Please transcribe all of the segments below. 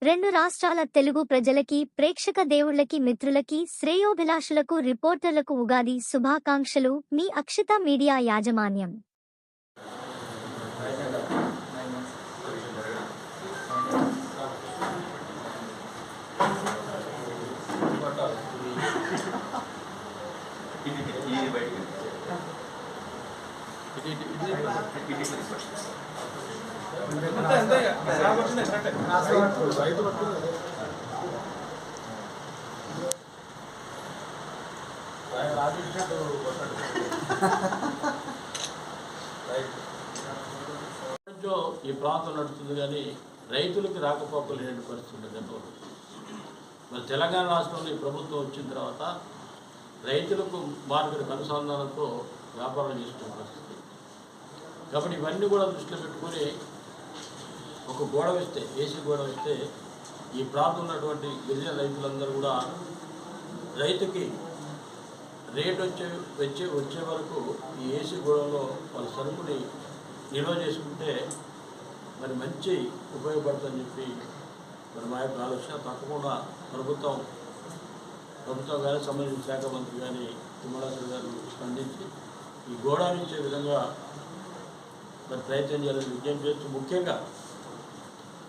రెండు రాష్ట్రాల తెలుగు ప్రజలకి, ప్రేక్షక దేవుళ్లకి, మిత్రులకి, శ్రేయోభిలాషులకు, రిపోర్టర్లకు ఉగాది శుభాకాంక్షలు. మీ అక్షిత మీడియా యాజమాన్యం. ఈ ప్రాంతం నడుస్తుంది కానీ రైతులకి రాకపోకలు లేని పరిస్థితి గతంలో. మరి తెలంగాణ రాష్ట్రంలో ఈ ప్రభుత్వం వచ్చిన తర్వాత రైతులకు మార్కెట్ అనుసంధానంతో వ్యాపారం చేసుకునే పరిస్థితి. కాబట్టి ఇవన్నీ కూడా దృష్టిలో పెట్టుకొని ఒక గోడ వేస్తే, ఏసీ గోడ వేస్తే ఈ ప్రాంతం ఉన్నటువంటి గిరిజన రైతులందరూ కూడా రైతుకి రేట్ వచ్చే వరకు ఈ ఏసీ గోడలో వాళ్ళ సరుకుని నిల్వ చేసుకుంటే మరి మంచి ఉపయోగపడుతుందని చెప్పి మరి మా యొక్క ఆలోచన. తప్పకుండా ప్రభుత్వం కానీ సంబంధించిన శాఖ మంత్రి కానీ తిమ్మరాజు గారు స్పందించి ఈ గోడాన్ని ఇచ్చే విధంగా మరి ప్రయత్నం చేయాలని విజ్ఞప్తి చేస్తూ, ముఖ్యంగా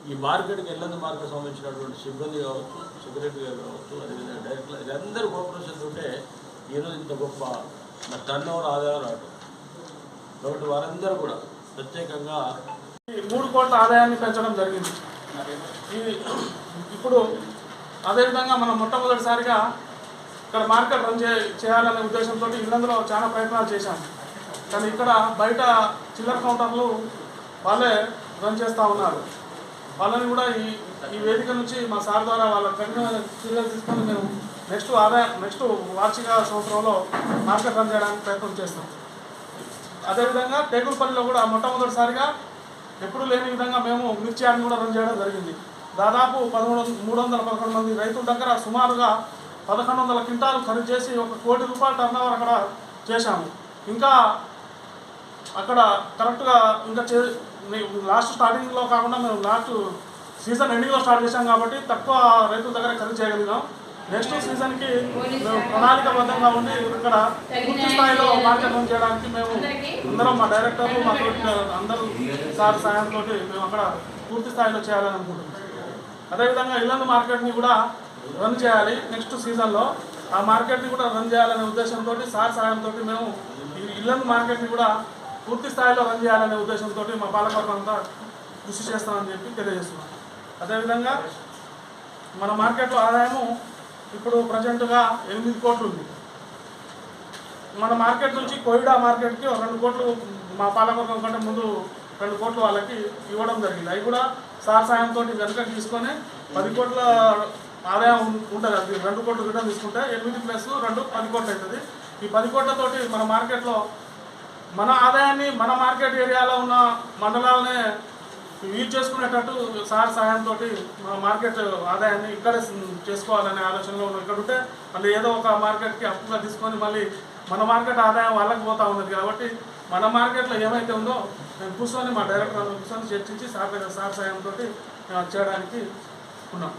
ఈ మార్కెట్కి ఎల్లందు మార్కెట్ సంబంధించినటువంటి సిబ్బంది కావచ్చు, సెక్రటరీ గారు కావచ్చు, అదేవిధంగా డైరెక్టర్, వీరందరూ కోఆపరేషన్ ఉంటే ఈరోజు ఇంత గొప్ప మరి టర్న్ ఓవర్ ఆదాయం రావడం. కాబట్టి వారందరూ కూడా ప్రత్యేకంగా 3 కోట్ల ఆదాయాన్ని పెంచడం జరిగింది. ఇప్పుడు అదేవిధంగా మనం మొట్టమొదటిసారిగా ఇక్కడ మార్కెట్ రన్ చేయాలనే ఉద్దేశంతో ఇళ్ళందులో చాలా ప్రయత్నాలు చేశాం. కానీ ఇక్కడ బయట చిల్లర కౌంటర్లు వాళ్ళే రన్ చేస్తూ ఉన్నారు. వాళ్ళని కూడా ఈ వేదిక నుంచి మా సార్ ద్వారా వాళ్ళ కఠినమైన చర్యలు తీసుకొని మేము నెక్స్ట్ వార్షిక సంవత్సరంలో మార్కెట్ రన్ చేయడానికి ప్రయత్నం చేస్తాం. అదేవిధంగా టేకులపల్లిలో కూడా మొట్టమొదటిసారిగా ఎప్పుడు లేని విధంగా మేము మిర్చి యార్డ్ని కూడా రన్ చేయడం జరిగింది. దాదాపు 311 మంది రైతుల దగ్గర సుమారుగా 1100 క్వింటాలు ఖరీదు చేసి 1 కోటి రూపాయల టర్న్ ఓవర్ అక్కడ చేశాము. ఇంకా అక్కడ కరెక్ట్గా ఇంకా లాస్ట్ స్టార్టింగ్లో కాకుండా మేము లాస్ట్ సీజన్ ఎండింగ్లో స్టార్ట్ చేశాం కాబట్టి తక్కువ రైతుల దగ్గర ఖరీదు చేయగలిగాం. నెక్స్ట్ సీజన్కి మేము ప్రణాళికబద్ధంగా ఉండి ఇక్కడ పూర్తి స్థాయిలో మార్కెట్ రన్ చేయడానికి మేము అందరం, మా డైరెక్టర్లు, మా అందరూ సార్ సాయంతో మేము అక్కడ పూర్తి స్థాయిలో చేయాలని అనుకుంటున్నాం. అదేవిధంగా ఇల్లందు మార్కెట్ని కూడా రన్ చేయాలి. నెక్స్ట్ సీజన్లో ఆ మార్కెట్ని కూడా రన్ చేయాలనే ఉద్దేశంతో సార్ సాయంతో మేము ఈ ఇల్లందు మార్కెట్ని కూడా పూర్తి స్థాయిలో రన్ చేయాలనే ఉద్దేశంతో మా పాలకవర్గం అంతా కృషి చేస్తామని చెప్పి తెలియజేస్తున్నాం. అదేవిధంగా మన మార్కెట్లో ఆదాయము ఇప్పుడు ప్రజెంట్గా 8 కోట్లు ఉంది. మన మార్కెట్ నుంచి కోయిడా మార్కెట్కి 2 కోట్లు మా పాలకవర్గం కంటే ముందు 2 కోట్లు వాళ్ళకి ఇవ్వడం జరిగింది. అవి కూడా సార్ సాయంతో వెనకకి తీసుకొని 10 కోట్ల ఆదాయం ఉంటుంది. అది 2 కోట్లు రిటర్న్ తీసుకుంటే 8 + 2 10 కోట్లు అవుతుంది. ఈ 10 కోట్లతోటి మన మార్కెట్లో మన ఆదాయాన్ని మన మార్కెట్ ఏరియాలో ఉన్న మండలాలనే యూజ్ చేసుకునేటట్టు సార్ సాయంతో మన మార్కెట్ ఆదాయాన్ని ఇక్కడే చేసుకోవాలనే ఆలోచనలో ఉన్నాం. ఇక్కడ ఉంటే మళ్ళీ ఏదో ఒక మార్కెట్కి అప్పుగా తీసుకొని మళ్ళీ మన మార్కెట్ ఆదాయం వాళ్ళకి పోతూ ఉన్నది. కాబట్టి మన మార్కెట్లో ఏమైతే ఉందో మేము కూర్చొని మా డైరెక్టర్ కూర్చొని చర్చించి సార్ సాయంతో చేయడానికి ఉన్నాం.